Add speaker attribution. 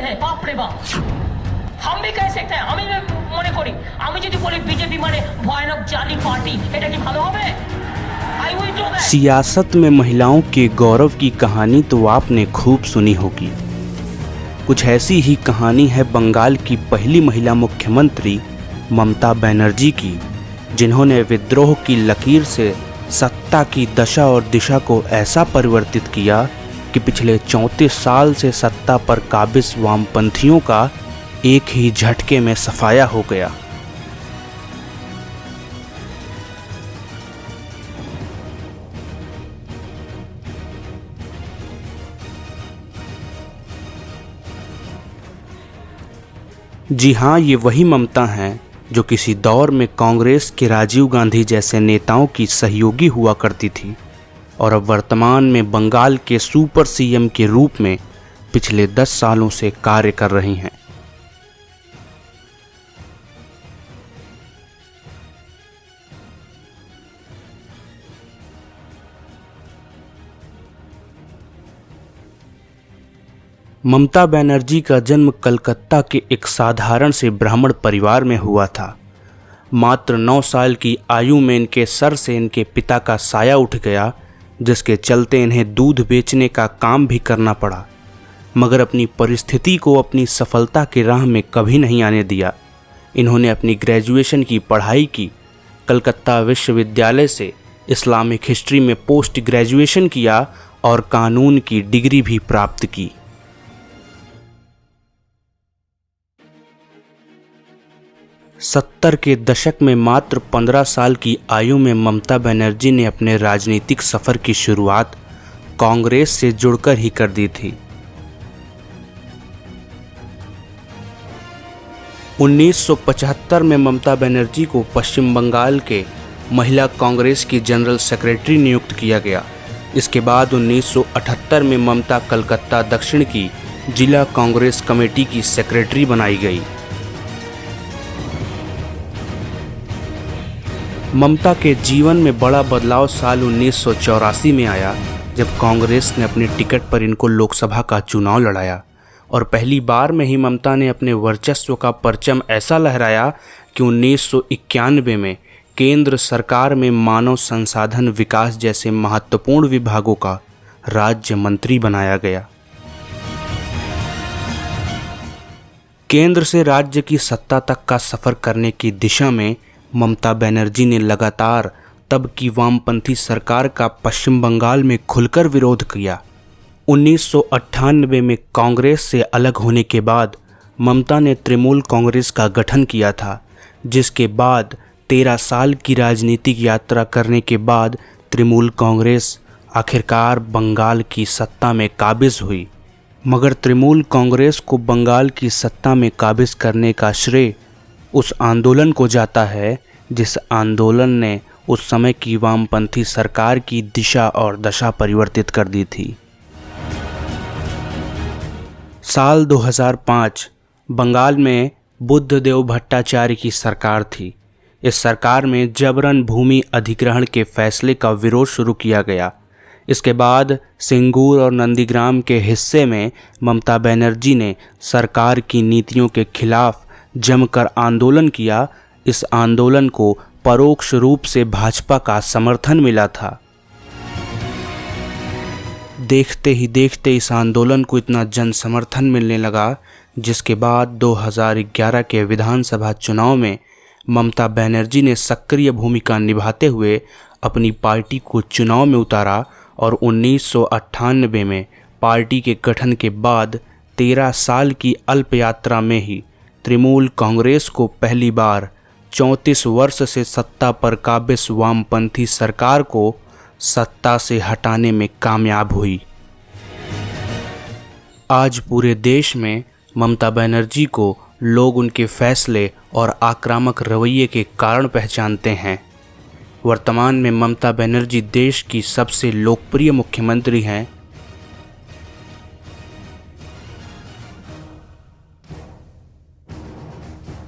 Speaker 1: हैं। बाप रे बाप, हम भी कह सकते हैं, আমি মনে করি আমি যদি বলি বিজেপি মানে ভয়ানক জালি পার্টি, এটা কি ভালো হবে? I will do that।
Speaker 2: सियासत में महिलाओं के गौरव की कहानी तो आपने खूब सुनी होगी। कुछ ऐसी ही कहानी है बंगाल की पहली महिला मुख्यमंत्री ममता बनर्जी की, जिन्होंने विद्रोह की लकीर से सत्ता की दशा और दिशा को ऐसा परिवर्तित किया कि पिछले 34 साल से सत्ता पर काबिज वामपंथियों का एक ही झटके में सफाया हो गया। जी हाँ, ये वही ममता हैं जो किसी दौर में कांग्रेस के राजीव गांधी जैसे नेताओं की सहयोगी हुआ करती थी और अब वर्तमान में बंगाल के सुपर सीएम के रूप में पिछले 10 सालों से कार्य कर रही हैं। ममता बनर्जी का जन्म कलकत्ता के एक साधारण से ब्राह्मण परिवार में हुआ था। मात्र 9 साल की आयु में इनके सर से इनके पिता का साया उठ गया, जिसके चलते इन्हें दूध बेचने का काम भी करना पड़ा, मगर अपनी परिस्थिति को अपनी सफलता की राह में कभी नहीं आने दिया। इन्होंने अपनी ग्रेजुएशन की पढ़ाई की, कलकत्ता विश्वविद्यालय से इस्लामिक हिस्ट्री में पोस्ट ग्रेजुएशन किया और कानून की डिग्री भी प्राप्त की। सत्तर के दशक में मात्र 15 साल की आयु में ममता बनर्जी ने अपने राजनीतिक सफ़र की शुरुआत कांग्रेस से जुड़कर ही कर दी थी। 1975 में ममता बनर्जी को पश्चिम बंगाल के महिला कांग्रेस की जनरल सेक्रेटरी नियुक्त किया गया। इसके बाद 1978 में ममता कलकत्ता दक्षिण की जिला कांग्रेस कमेटी की सेक्रेटरी बनाई गई। ममता के जीवन में बड़ा बदलाव साल 1984 में आया, जब कांग्रेस ने अपने टिकट पर इनको लोकसभा का चुनाव लड़ाया और पहली बार में ही ममता ने अपने वर्चस्व का परचम ऐसा लहराया कि 1991 में केंद्र सरकार में मानव संसाधन विकास जैसे महत्वपूर्ण विभागों का राज्य मंत्री बनाया गया। केंद्र से राज्य की सत्ता तक का सफ़र करने की दिशा में ममता बनर्जी ने लगातार तब की वामपंथी सरकार का पश्चिम बंगाल में खुलकर विरोध किया। 1998 में कांग्रेस से अलग होने के बाद ममता ने तृणमूल कांग्रेस का गठन किया था, जिसके बाद 13 साल की राजनीतिक यात्रा करने के बाद तृणमूल कांग्रेस आखिरकार बंगाल की सत्ता में काबिज हुई। मगर तृणमूल कांग्रेस को बंगाल की सत्ता में काबिज करने का श्रेय उस आंदोलन को जाता है जिस आंदोलन ने उस समय की वामपंथी सरकार की दिशा और दशा परिवर्तित कर दी थी। साल 2005 बंगाल में बुद्धदेव भट्टाचार्य की सरकार थी। इस सरकार में जबरन भूमि अधिग्रहण के फैसले का विरोध शुरू किया गया। इसके बाद सिंगूर और नंदीग्राम के हिस्से में ममता बनर्जी ने सरकार की नीतियों के खिलाफ जमकर आंदोलन किया। इस आंदोलन को परोक्ष रूप से भाजपा का समर्थन मिला था। देखते ही देखते इस आंदोलन को इतना जन समर्थन मिलने लगा, जिसके बाद 2011 के विधानसभा चुनाव में ममता बनर्जी ने सक्रिय भूमिका निभाते हुए अपनी पार्टी को चुनाव में उतारा और 1998 में पार्टी के गठन के बाद 13 साल की अल्प यात्रा में ही तृणमूल कांग्रेस को पहली बार 34 वर्ष से सत्ता पर काबिज वामपंथी सरकार को सत्ता से हटाने में कामयाब हुई। आज पूरे देश में ममता बनर्जी को लोग उनके फैसले और आक्रामक रवैये के कारण पहचानते हैं। वर्तमान में ममता बनर्जी देश की सबसे लोकप्रिय मुख्यमंत्री हैं